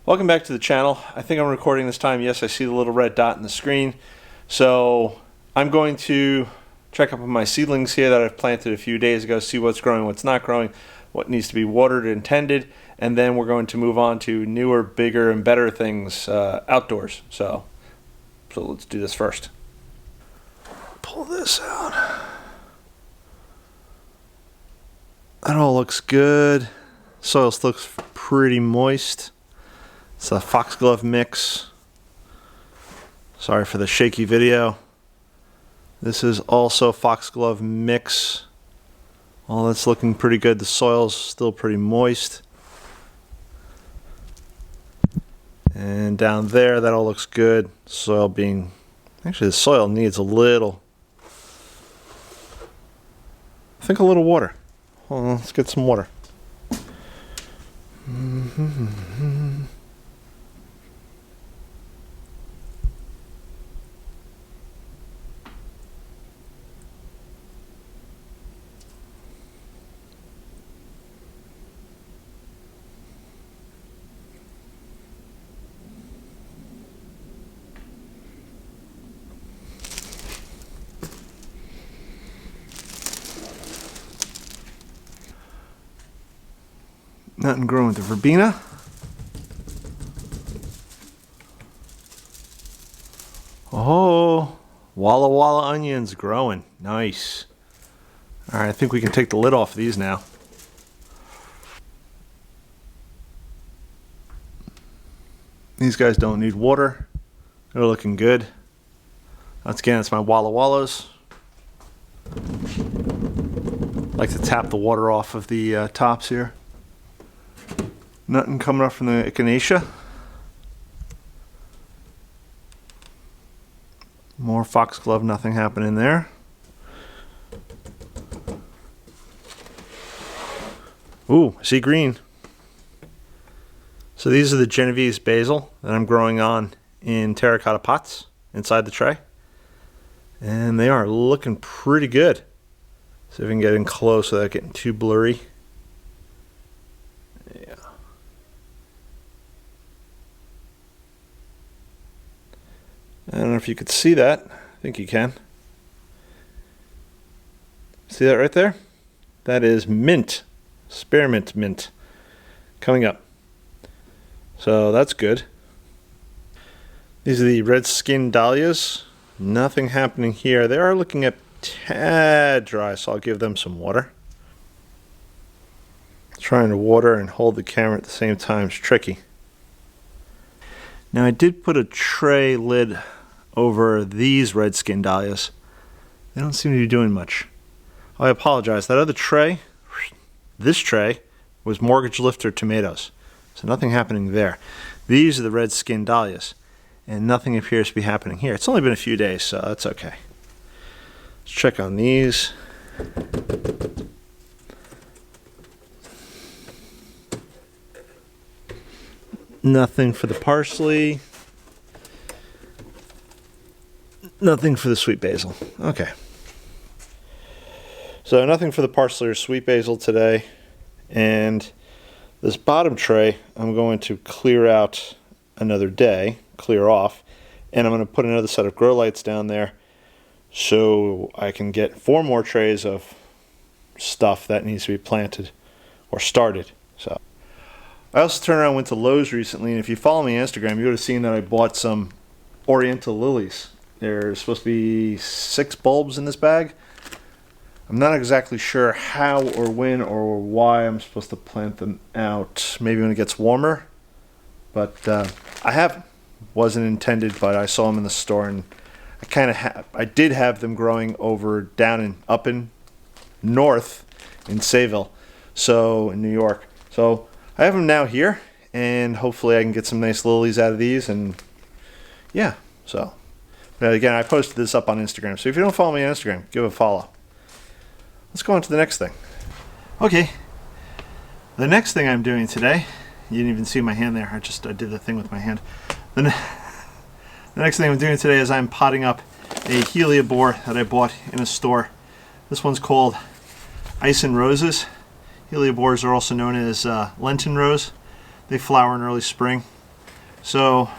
Welcome back to the channel. I think I'm recording this time. Yes, I see the little red dot in the screen. So I'm going to check up on my seedlings here that I've planted a few days ago, see what's growing, what's not growing, what needs to be watered and tended, and then we're going to move on to newer, bigger, and better things outdoors. So let's do this first. Pull this out. That all looks good. Soil looks pretty moist. It's a foxglove mix. Sorry for the shaky video. This is also foxglove mix. All that's looking pretty good. The soil's still pretty moist. And down there, that all looks good. Soil being... Actually, the soil needs a little... I think a little water. Hold on, let's get some water. Nothing growing with the verbena. Oh, Walla Walla onions growing. Nice. All right, I think we can take the lid off of these now. These guys don't need water. They're looking good. Once again, it's my Walla Wallas. Like to tap the water off of the tops here. Nothing coming up from the echinacea. More foxglove, nothing happening there. Ooh, I see green. So these are the Genovese basil that I'm growing on in terracotta pots inside the tray. And they are looking pretty good. See if we can get in close without getting too blurry. Yeah. I don't know if you could see that. I think you can. See that right there? That is mint. Spearmint mint. Coming up. So that's good. These are the red skin dahlias. Nothing happening here. They are looking a tad dry, so I'll give them some water. Trying to water and hold the camera at the same time is tricky. Now I did put a tray lid over these red skin dahlias. They don't seem to be doing much. I apologize. That other tray, this tray, was mortgage lifter tomatoes. So nothing happening there. These are the red skin dahlias. And nothing appears to be happening here. It's only been a few days, so that's okay. Let's check on these. Nothing for the parsley. Nothing for the sweet basil. Okay. So nothing for the parsley or sweet basil today. And this bottom tray, I'm going to clear out another day, clear off, and I'm going to put another set of grow lights down there so I can get 4 more trays of stuff that needs to be planted or started. So I also turned around and went to Lowe's recently, and if you follow me on Instagram, you would have seen that I bought some oriental lilies. There's supposed to be 6 bulbs in this bag. I'm not exactly sure how or when or why I'm supposed to plant them out. Maybe when it gets warmer. But wasn't intended, but I saw them in the store, and I did have them growing over up in north in Sayville, so in New York. So I have them now here, and hopefully I can get some nice lilies out of these, and yeah. So, but again, I posted this up on Instagram, so if you don't follow me on Instagram, give it a follow. Let's go on to the next thing. Okay, the next thing I'm doing today, you didn't even see my hand there, I did the thing with my hand. The next thing I'm doing today is I'm potting up a Helia Bore that I bought in a store. This one's called Ice and Roses. Helia Bores are also known as Lenten Rose. They flower in early spring. So,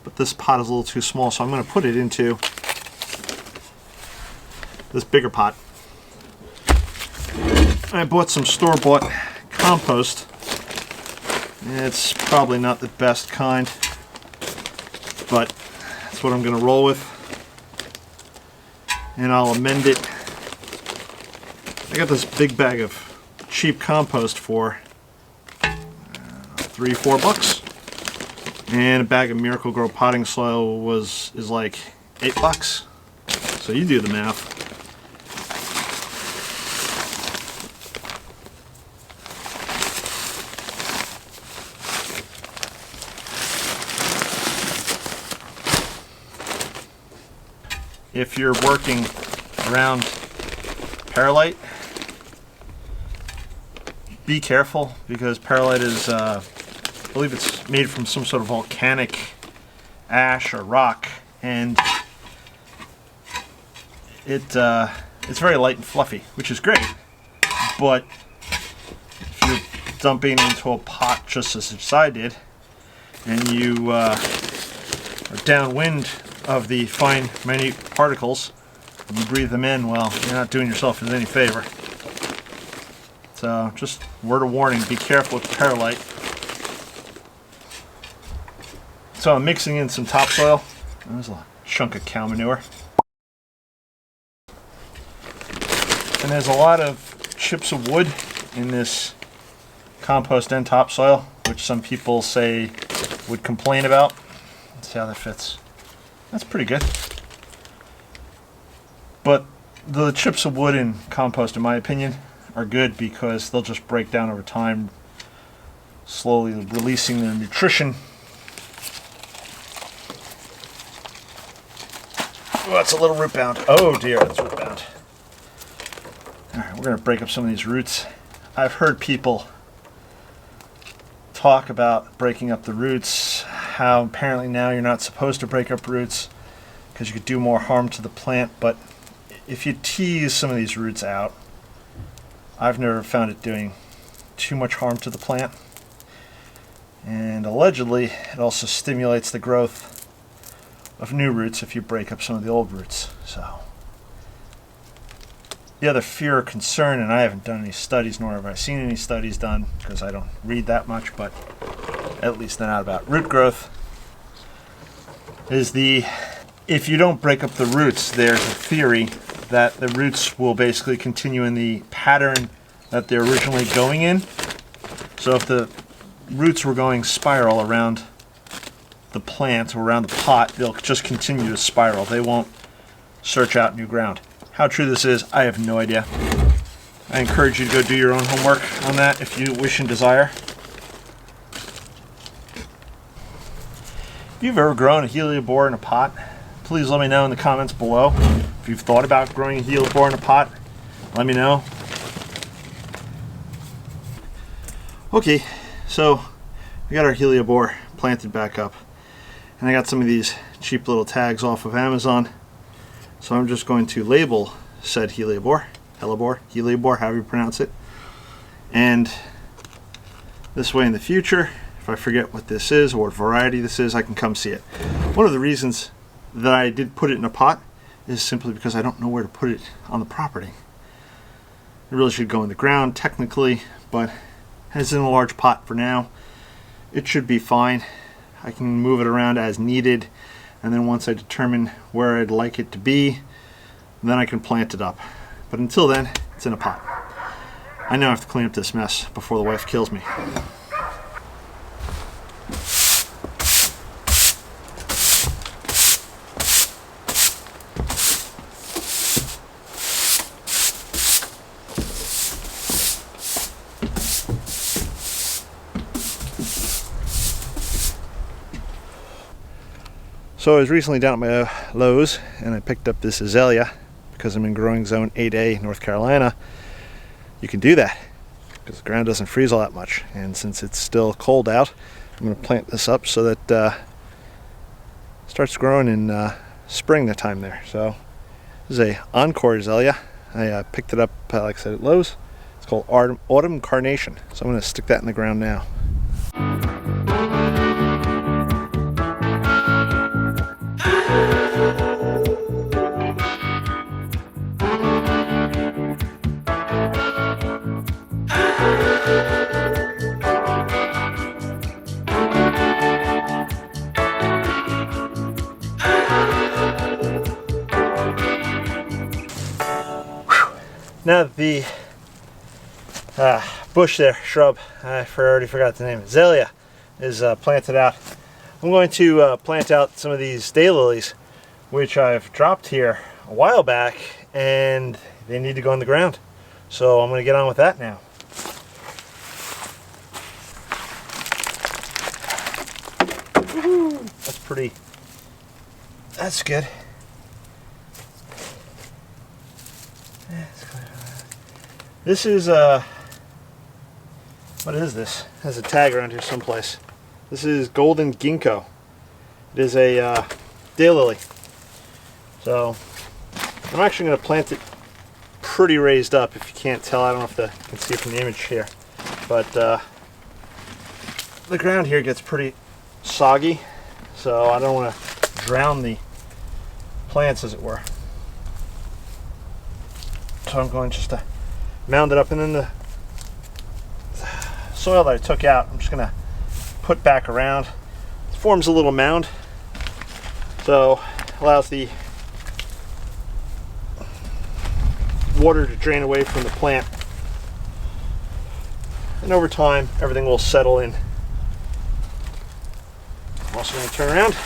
but this pot is a little too small, so I'm going to put it into this bigger pot. I bought some store-bought compost. It's probably not the best kind, but that's what I'm going to roll with. And I'll amend it. I got this big bag of cheap compost for $3-4, and a bag of Miracle-Gro potting soil is like $8. So you do the math. If you're working around perlite, be careful, because perlite is, I believe it's made from some sort of volcanic ash or rock, and it's very light and fluffy, which is great. But if you're dumping into a pot just as I did, and you are downwind of the fine, minute particles, and you breathe them in, well, you're not doing yourself any favor. So, just word of warning, be careful with perlite. So I'm mixing in some topsoil. There's a chunk of cow manure. And there's a lot of chips of wood in this compost and topsoil, which some people say would complain about. Let's see how that fits. That's pretty good. But the chips of wood in compost, in my opinion, are good because they'll just break down over time, slowly releasing their nutrition. Oh, that's a little root bound. Oh dear, that's root bound. Alright, we're going to break up some of these roots. I've heard people talk about breaking up the roots, how apparently now you're not supposed to break up roots because you could do more harm to the plant, but if you tease some of these roots out, I've never found it doing too much harm to the plant. And allegedly, it also stimulates the growth of new roots if you break up some of the old roots. So, the other fear or concern, and I haven't done any studies, nor have I seen any studies done, because I don't read that much, but at least not about root growth, is if you don't break up the roots, there's a theory that the roots will basically continue in the pattern that they're originally going in. So if the roots were going spiral around the plant or around the pot, they'll just continue to spiral. They won't search out new ground. How true this is, I have no idea. I encourage you to go do your own homework on that if you wish and desire. If you've ever grown a Helia Bore in a pot, please let me know in the comments below. If you've thought about growing a Helia Bore in a pot, let me know. Okay, so we got our Helia Bore planted back up, and I got some of these cheap little tags off of Amazon. So I'm just going to label said Helia Bore, Helia Bore, however you pronounce it. And this way in the future, if I forget what this is or what variety this is, I can come see it. One of the reasons that I did put it in a pot is simply because I don't know where to put it on the property. It really should go in the ground technically, but it's in a large pot for now. It should be fine. I can move it around as needed, and then once I determine where I'd like it to be, then I can plant it up. But until then, it's in a pot. I now have to clean up this mess before the wife kills me. So I was recently down at my Lowe's and I picked up this azalea because I'm in growing zone 8A, North Carolina. You can do that because the ground doesn't freeze all that much, and since it's still cold out, I'm going to plant this up so that it starts growing in spring that time there. So this is a encore azalea. I picked it up, like I said, at Lowe's. It's called Autumn Carnation. So I'm going to stick that in the ground now. Now that the bush there, shrub, I already forgot the name, Helia, is planted out, I'm going to plant out some of these daylilies, which I've dropped here a while back, and they need to go in the ground. So I'm going to get on with that now. Woo-hoo. That's pretty. That's good. This is what is this? It has a tag around here someplace. This is golden ginkgo. It is a daylily. So I'm actually going to plant it pretty raised up. If you can't tell, I don't know if you can see it from the image here, but the ground here gets pretty soggy, so I don't want to drown the plants, as it were. So I'm going just to mound it up, and then the soil that I took out, I'm just going to put back around. It forms a little mound, so allows the water to drain away from the plant, and over time everything will settle in. I'm also going to turn around.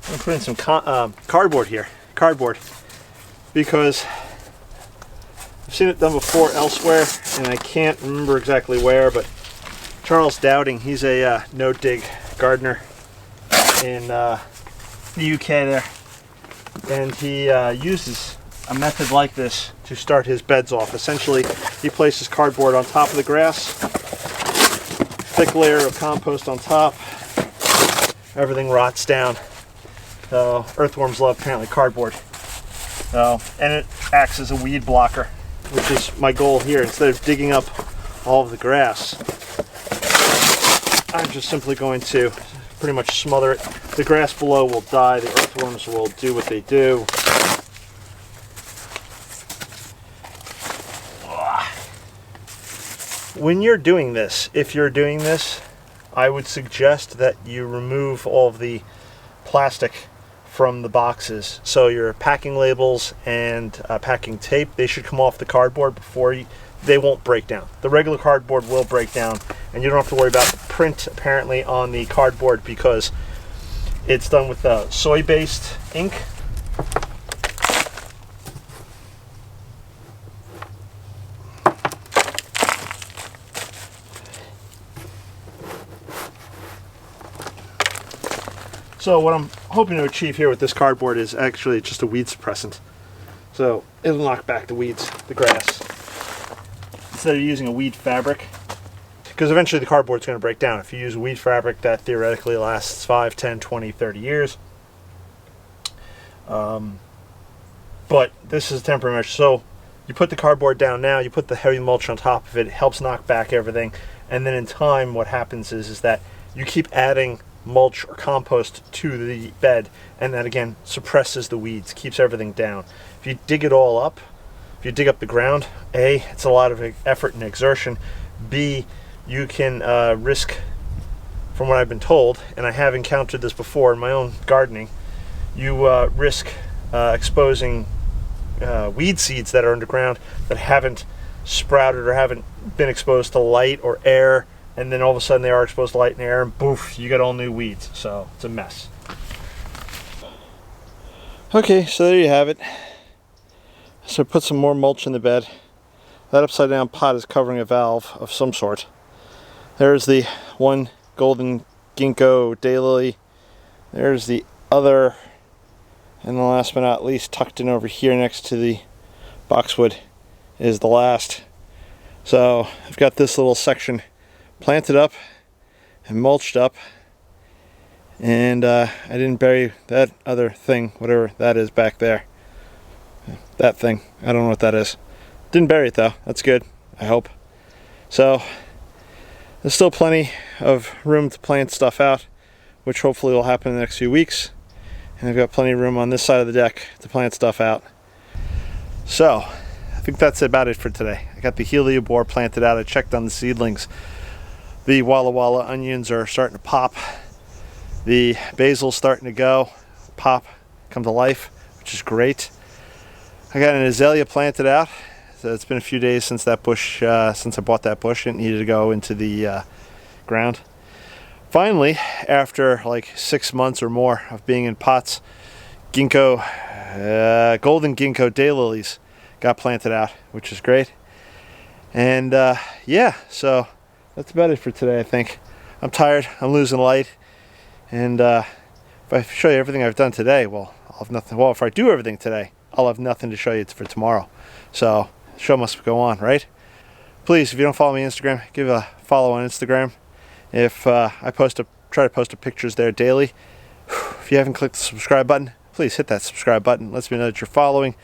I'm putting some cardboard here, because I've seen it done before elsewhere, and I can't remember exactly where, but Charles Dowding, he's a no-dig gardener in the UK there, and he uses a method like this to start his beds off. Essentially, he places cardboard on top of the grass, thick layer of compost on top, everything rots down. So earthworms love, apparently, cardboard. So, and it acts as a weed blocker, which is my goal here. Instead of digging up all of the grass, I'm just simply going to pretty much smother it. The grass below will die, the earthworms will do what they do. When you're doing this, if you're doing this, I would suggest that you remove all of the plastic from the boxes. So your packing labels and packing tape, they should come off the cardboard before they won't break down. The regular cardboard will break down, and you don't have to worry about the print apparently on the cardboard because it's done with soy-based ink. So what I'm hoping to achieve here with this cardboard is actually just a weed suppressant. So it'll knock back the weeds, the grass, instead of using a weed fabric. Because eventually the cardboard's going to break down. If you use a weed fabric, that theoretically lasts 5, 10, 20, 30 years. But this is a temporary measure. So you put the cardboard down now, you put the heavy mulch on top of it, it helps knock back everything. And then in time what happens is that you keep adding mulch or compost to the bed, and that again suppresses the weeds, keeps everything down. If you dig it all up, if you dig up the ground, A, it's a lot of effort and exertion. B, you can risk, from what I've been told, and I have encountered this before in my own gardening, you risk exposing weed seeds that are underground that haven't sprouted or haven't been exposed to light or air, and then all of a sudden they are exposed to light and air, and poof, you get all new weeds. So it's a mess. Okay, so there you have it. So put some more mulch in the bed. That upside down pot is covering a valve of some sort. There's the one golden ginkgo daylily. There's the other, and the last but not least, tucked in over here next to the boxwood, is the last. So I've got this little section planted up and mulched up, and I didn't bury that other thing, whatever that is back there. That thing, I don't know what that is. Didn't bury it though, that's good, I hope. So there's still plenty of room to plant stuff out, which hopefully will happen in the next few weeks, and I've got plenty of room on this side of the deck to plant stuff out. So think that's about it for today. I got the Helia Bore planted out. I checked on the seedlings. The Walla Walla onions are starting to pop. The basil's starting to go, pop, come to life, which is great. I got an azalea planted out. So it's been a few days since that bush, since I bought that bush. It needed to go into the ground. Finally, after like 6 months or more of being in pots, ginkgo, golden ginkgo daylilies got planted out, which is great. And yeah, so that's about it for today, I think. I'm tired, I'm losing light, and if I show you everything I've done today, well, I'll have nothing. Well, if I do everything today, I'll have nothing to show you for tomorrow. So the show must go on, right? Please, if you don't follow me on Instagram, give a follow on Instagram. If I try to post pictures there daily. If you haven't clicked the subscribe button, please hit that subscribe button. It lets me know that you're following.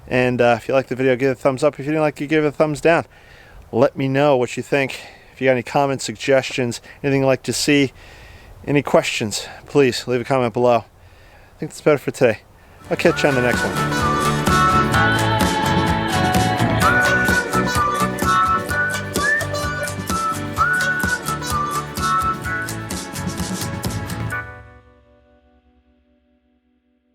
And if you like the video, give it a thumbs up. If you didn't like it, give it a thumbs down. Let me know what you think. If you got any comments, suggestions, anything you'd like to see, any questions, please leave a comment below. I think that's better for today. I'll catch you on the next one.